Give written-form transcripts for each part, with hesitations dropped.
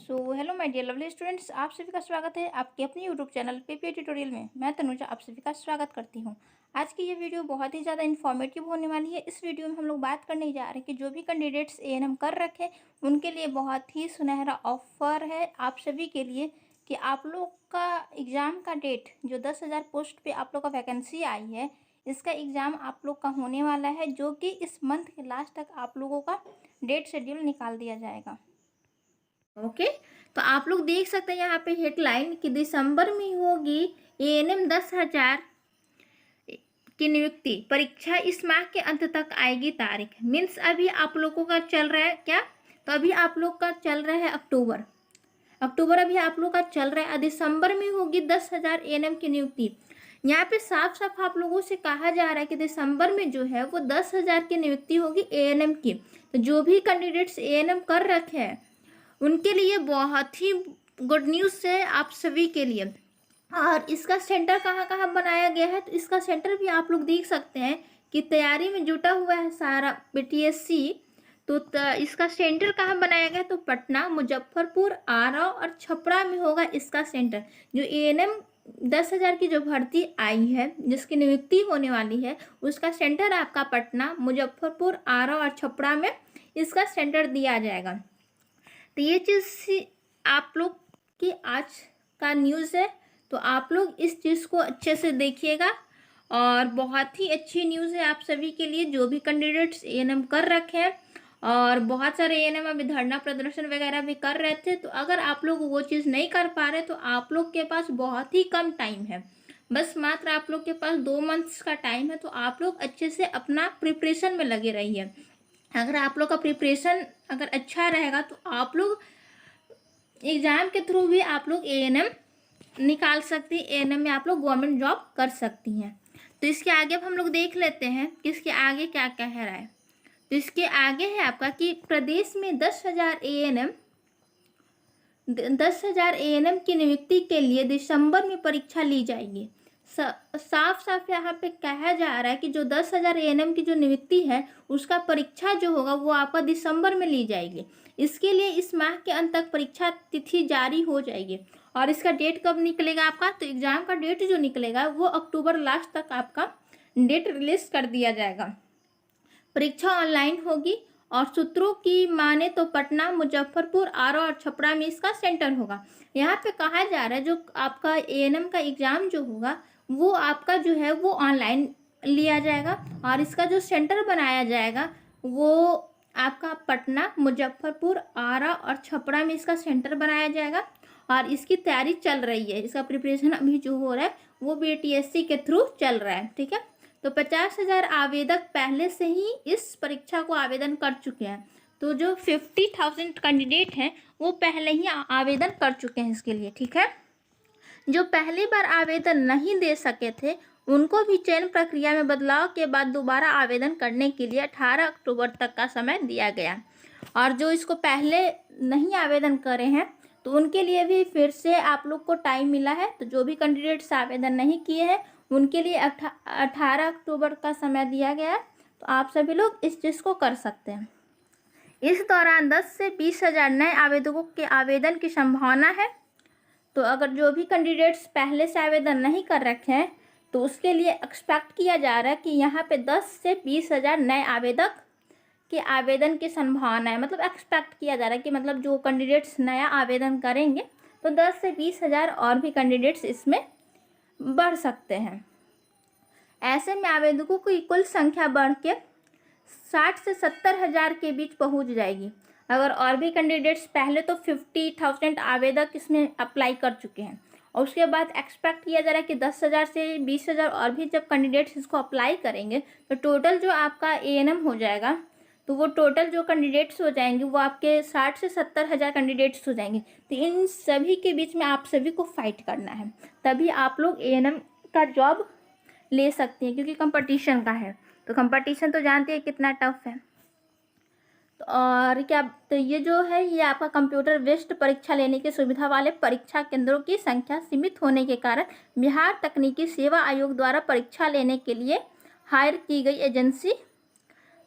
Hello my dear lovely students, आप सभी का स्वागत है आपके अपने यूट्यूब चैनल पीपीए ट्यूटोरियल में। मैं तनुजा आप सभी का स्वागत करती हूं। आज की ये वीडियो बहुत ही ज़्यादा इन्फॉर्मेटिव होने वाली है। इस वीडियो में हम लोग बात करने जा रहे हैं कि जो भी कैंडिडेट्स एएनएम कर रखे उनके लिए बहुत ही सुनहरा ऑफर है आप सभी के लिए कि आप लोग का एग्ज़ाम का डेट जो 10,000 पोस्ट पर आप लोग का वैकेंसी आई है, इसका एग्ज़ाम आप लोग का होने वाला है, जो कि इस मंथ के लास्ट तक आप लोगों का डेट शेड्यूल निकाल दिया जाएगा। ओके, तो आप लोग देख सकते हैं यहाँ पे हेडलाइन कि दिसंबर में होगी एएनएम 10,000 की नियुक्ति, परीक्षा इस माह के अंत तक आएगी तारीख। मीन्स अभी आप लोगों का चल रहा है क्या, तो अभी आप लोग का चल रहा है अक्टूबर अभी आप लोग का चल रहा है। दिसंबर में होगी 10,000 एएनएम की नियुक्ति। यहाँ पे साफ साफ आप लोगों से कहा जा रहा है कि दिसंबर में जो है वो 10,000 की नियुक्ति होगी एएनएम की। तो जो भी कैंडिडेट्स एएनएम कर रखे हैं उनके लिए बहुत ही गुड न्यूज़ है आप सभी के लिए। और इसका सेंटर कहाँ कहाँ बनाया गया है, तो इसका सेंटर भी आप लोग देख सकते हैं कि तैयारी में जुटा हुआ है सारा बीटीएससी। तो इसका सेंटर कहाँ बनाया गया है, तो पटना, मुजफ्फरपुर, आरा और छपरा में होगा इसका सेंटर। जो एएनएम 10,000 की जो भर्ती आई है, जिसकी नियुक्ति होने वाली है, उसका सेंटर आपका पटना, मुजफ्फरपुर, आरा और छपरा में इसका सेंटर दिया जाएगा। तो ये चीज़ आप लोग की आज का न्यूज़ है, तो आप लोग इस चीज़ को अच्छे से देखिएगा। और बहुत ही अच्छी न्यूज़ है आप सभी के लिए जो भी कैंडिडेट्स एएनएम कर रखे हैं। और बहुत सारे एएनएम अभी धरना प्रदर्शन वगैरह भी कर रहे थे, तो अगर आप लोग वो चीज़ नहीं कर पा रहे तो आप लोग के पास बहुत ही कम टाइम है, बस मात्र आप लोग के पास 2 मंथ्स का टाइम है। तो आप लोग अच्छे से अपना प्रिपरेशन में लगे रहिए। अगर आप लोग का प्रिपरेशन अगर अच्छा रहेगा तो आप लोग एग्ज़ाम के थ्रू भी आप लोग एएनएम निकाल सकती हैं, एएनएम में आप लोग गवर्नमेंट जॉब कर सकती हैं। तो इसके आगे अब हम लोग देख लेते हैं कि इसके आगे क्या कह रहा है। तो इसके आगे है आपका कि प्रदेश में 10,000 एएनएम की नियुक्ति के लिए दिसंबर में परीक्षा ली जाएगी। साफ साफ यहाँ पे कहा जा रहा है कि जो 10,000 एएनएम की जो नियुक्ति है उसका परीक्षा जो होगा वो आपका दिसंबर में ली जाएगी। इसके लिए इस माह के अंत तक परीक्षा तिथि जारी हो जाएगी। और इसका डेट कब निकलेगा आपका, तो एग्ज़ाम का डेट जो निकलेगा वो अक्टूबर लास्ट तक आपका डेट रिलीज कर दिया जाएगा। परीक्षा ऑनलाइन होगी और सूत्रों की माने तो पटना, मुजफ्फरपुर, आरा और छपरा में इसका सेंटर होगा। यहाँ पे कहा जा रहा है जो आपका एएनएम का एग्ज़ाम जो होगा वो आपका जो है वो ऑनलाइन लिया जाएगा। और इसका जो सेंटर बनाया जाएगा वो आपका पटना, मुजफ्फरपुर, आरा और छपरा में इसका सेंटर बनाया जाएगा। और इसकी तैयारी चल रही है, इसका प्रिपरेशन अभी जो हो रहा है वो बीटीएससी के थ्रू चल रहा है। ठीक है, तो 50,000 आवेदक पहले से ही इस परीक्षा को आवेदन कर चुके हैं। तो जो 50,000 कैंडिडेट हैं वो पहले ही आवेदन कर चुके हैं इसके लिए। ठीक है, जो पहली बार आवेदन नहीं दे सके थे उनको भी चयन प्रक्रिया में बदलाव के बाद दोबारा आवेदन करने के लिए 18 अक्टूबर तक का समय दिया गया। और जो इसको पहले नहीं आवेदन करे हैं तो उनके लिए भी फिर से आप लोग को टाइम मिला है। तो जो भी कैंडिडेट्स आवेदन नहीं किए हैं उनके लिए 18 अक्टूबर का समय दिया गया है। तो आप सभी लोग इस चीज़ को कर सकते हैं। इस दौरान 10 से 20,000 नए आवेदकों के आवेदन की संभावना है। तो अगर जो भी कैंडिडेट्स पहले से आवेदन नहीं कर रखे हैं तो उसके लिए एक्सपेक्ट किया जा रहा है कि यहाँ पे 10 से 20,000 नए आवेदक के आवेदन की संभावना है। मतलब एक्सपेक्ट किया जा रहा है कि मतलब जो कैंडिडेट्स नया आवेदन करेंगे तो 10 से 20,000 और भी कैंडिडेट्स इसमें बढ़ सकते हैं। ऐसे में आवेदकों की कुल संख्या बढ़ के 60 से 70,000 के बीच पहुंच जाएगी। अगर और भी कैंडिडेट्स पहले तो 50,000 आवेदक इसमें अप्लाई कर चुके हैं और उसके बाद एक्सपेक्ट किया जा रहा है कि 10,000 से 20,000 और भी जब कैंडिडेट्स इसको अप्लाई करेंगे तो टोटल जो आपका एएनएम हो जाएगा, तो वो टोटल जो कैंडिडेट्स हो जाएंगे वो आपके 60 से 70,000 कैंडिडेट्स हो जाएंगे। तो इन सभी के बीच में आप सभी को फाइट करना है, तभी आप लोग एएनएम का जॉब ले सकते हैं, क्योंकि कंपटीशन का है। तो कंपटीशन तो जानते हैं कितना टफ है। तो और क्या, तो ये जो है ये आपका कंप्यूटर बेस्ड परीक्षा लेने की सुविधा वाले परीक्षा केंद्रों की संख्या सीमित होने के कारण बिहार तकनीकी सेवा आयोग द्वारा परीक्षा लेने के लिए हायर की गई एजेंसी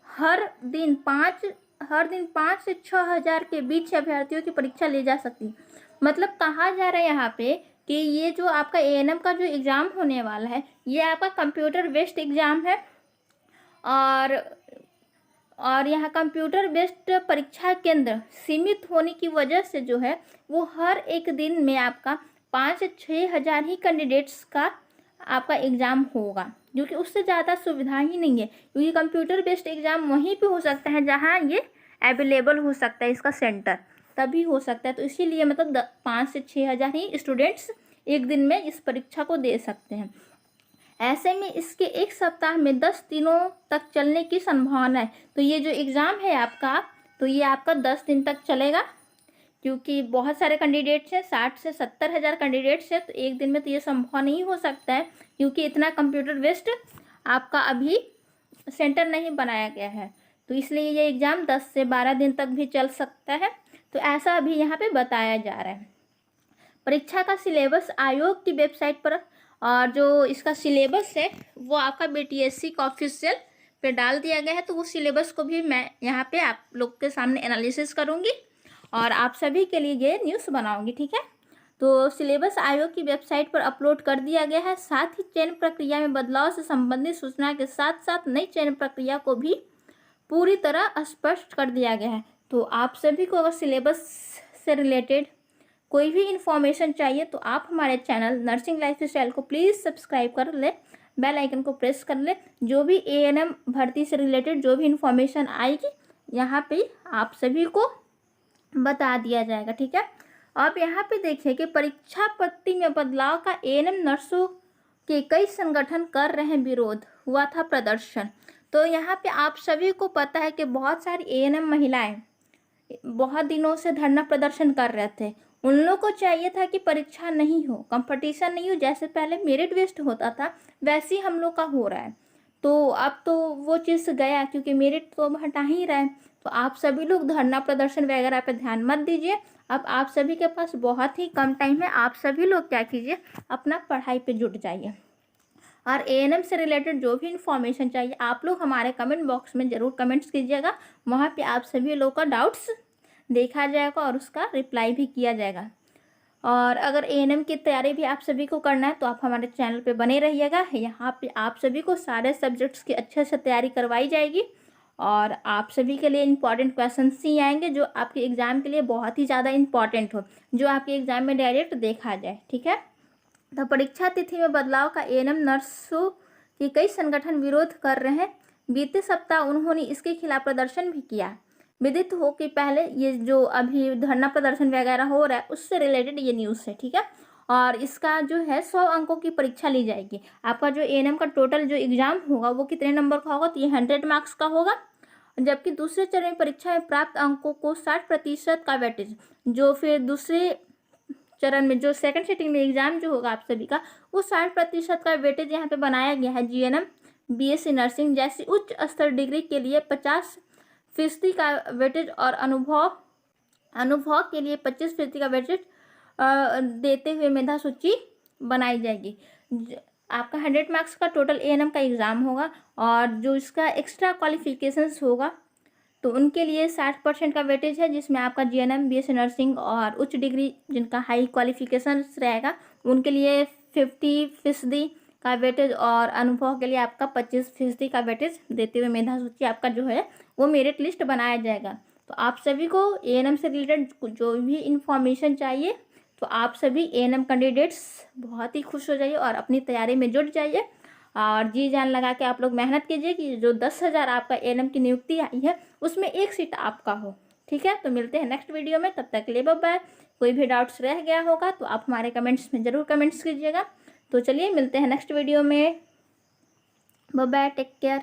हर दिन 5 हर दिन 5 से 6 हज़ार के बीच अभ्यर्थियों की परीक्षा ली जा सकती है। मतलब कहा जा रहा है यहाँ पे कि ये जो आपका एएनएम का जो एग्ज़ाम होने वाला है, ये आपका कंप्यूटर बेस्ड एग्ज़ाम है। और यहाँ कंप्यूटर बेस्ड परीक्षा केंद्र सीमित होने की वजह से जो है वो हर एक दिन में आपका 5 से 6 हज़ार ही कैंडिडेट्स का आपका एग्ज़ाम होगा, क्योंकि उससे ज़्यादा सुविधा ही नहीं है। क्योंकि कंप्यूटर बेस्ड एग्ज़ाम वहीं पे हो सकता है जहाँ ये अवेलेबल हो सकता है, इसका सेंटर तभी हो सकता है। तो इसीलिए मतलब 5 से 6 हज़ार ही स्टूडेंट्स एक दिन में इस परीक्षा को दे सकते हैं। ऐसे में इसके एक सप्ताह में 10 दिनों तक चलने की संभावना है। तो ये जो एग्ज़ाम है आपका, तो ये आपका 10 दिन तक चलेगा, क्योंकि बहुत सारे कैंडिडेट्स हैं, 60 से 70 हज़ार कैंडिडेट्स हैं। तो एक दिन में तो ये संभव नहीं हो सकता है, क्योंकि इतना कंप्यूटर बेस्ड आपका अभी सेंटर नहीं बनाया गया है। तो इसलिए ये एग्ज़ाम 10 से 12 दिन तक भी चल सकता है। तो ऐसा अभी यहाँ पे बताया जा रहा है। परीक्षा का सिलेबस आयोग की वेबसाइट पर, और जो इसका सिलेबस है वो आपका बीटीएससी का ऑफिशियल पे डाल दिया गया है। तो वो सिलेबस को भी मैं यहाँ पे आप लोग के सामने एनालिसिस करूँगी और आप सभी के लिए ये न्यूज़ बनाऊँगी, ठीक है। तो सिलेबस आयोग की वेबसाइट पर अपलोड कर दिया गया है। साथ ही चयन प्रक्रिया में बदलाव से संबंधित सूचना के साथ साथ नई चयन प्रक्रिया को भी पूरी तरह स्पष्ट कर दिया गया है। तो आप सभी को अगर सिलेबस से रिलेटेड कोई भी इन्फॉर्मेशन चाहिए तो आप हमारे चैनल नर्सिंग लाइफस्टाइल को प्लीज़ सब्सक्राइब कर ले, बेल आइकन को प्रेस कर ले। जो भी एएनएम भर्ती से रिलेटेड जो भी इन्फॉर्मेशन आएगी यहाँ पे आप सभी को बता दिया जाएगा, ठीक है। अब यहाँ पे देखिए कि परीक्षा पद्धति में बदलाव का एएनएम नर्सों के कई संगठन कर रहे हैं विरोध, हुआ था प्रदर्शन। तो यहाँ पे आप सभी को पता है कि बहुत सारी एएनएम महिलाएं बहुत दिनों से धरना प्रदर्शन कर रहे थे। उन लोगों को चाहिए था कि परीक्षा नहीं हो, कंपटीशन नहीं हो, जैसे पहले मेरिट बेस्ड होता था वैसे ही हम लोग का हो रहा है। तो अब तो वो चीज़ गया, क्योंकि मेरिट तो अब हटा ही रहा है। तो आप सभी लोग धरना प्रदर्शन वगैरह पे ध्यान मत दीजिए। अब आप सभी के पास बहुत ही कम टाइम है, आप सभी लोग क्या कीजिए, अपना पढ़ाई पे जुट जाइए। और एएनएम से रिलेटेड जो भी इन्फॉर्मेशन चाहिए आप लोग हमारे कमेंट बॉक्स में ज़रूर कमेंट्स कीजिएगा। वहाँ पे आप सभी लोग का डाउट्स देखा जाएगा और उसका रिप्लाई भी किया जाएगा। और अगर एएनएम की तैयारी भी आप सभी को करना है तो आप हमारे चैनल पे बने रहिएगा। यहाँ पे आप सभी को सारे सब्जेक्ट्स की अच्छे से तैयारी करवाई जाएगी और आप सभी के लिए इम्पॉर्टेंट क्वेश्चंस ही आएंगे जो आपके एग्ज़ाम के लिए बहुत ही ज़्यादा इम्पॉर्टेंट हो, जो आपके एग्ज़ाम में डायरेक्ट देखा जाए, ठीक है। तो परीक्षा तिथि में बदलाव का एएनएम नर्सों के कई संगठन विरोध कर रहे हैं। बीते सप्ताह उन्होंने इसके खिलाफ प्रदर्शन भी किया। विदित हो कि पहले ये जो अभी धरना प्रदर्शन वगैरह हो रहा है उससे रिलेटेड ये न्यूज़ है, ठीक है। और इसका जो है 100 अंकों की परीक्षा ली जाएगी। आपका जो एएनएम का टोटल जो एग्ज़ाम होगा वो कितने नंबर का होगा, तो ये 100 मार्क्स का होगा। जबकि दूसरे चरण में परीक्षा में प्राप्त अंकों को 60% का वेटेज, जो फिर दूसरे चरण में जो सेकंड सिटिंग में एग्ज़ाम जो होगा आप सभी का, वो 60% का वेटेज यहाँ पे बनाया गया है। जीएनएम, बीएससी नर्सिंग जैसी उच्च स्तर डिग्री के लिए 50% का वेटेज और अनुभव के लिए 25% का वेटेज देते हुए मेधा सूची बनाई जाएगी। आपका 100 मार्क्स का टोटल एएनएम का एग्ज़ाम होगा और जो इसका एक्स्ट्रा क्वालिफिकेशंस होगा तो उनके लिए 60% का वेटेज है, जिसमें आपका जीएनएम, बीएससी नर्सिंग और उच्च डिग्री जिनका हाई क्वालिफिकेशन रहेगा उनके लिए 50% का वेटेज और अनुभव के लिए आपका 25% का वेटेज देते हुए मेधा सूची आपका जो है वो मेरिट लिस्ट बनाया जाएगा। तो आप सभी को एएनएम से रिलेटेड जो भी इंफॉर्मेशन चाहिए तो आप सभी एएनएम कैंडिडेट्स बहुत ही खुश हो जाइए और अपनी तैयारी में जुट जाइए और जी जान लगा के आप लोग मेहनत कीजिए कि जो 10,000 आपका एएनएम की नियुक्ति आई है उसमें एक सीट आपका हो, ठीक है। तो मिलते हैं नेक्स्ट वीडियो में, तब तक के लिए बाय बाय। कोई भी डाउट्स रह गया होगा तो आप हमारे कमेंट्स में ज़रूर कमेंट्स कीजिएगा। तो चलिए मिलते हैं नेक्स्ट वीडियो में, बाय बाय, टेक केयर।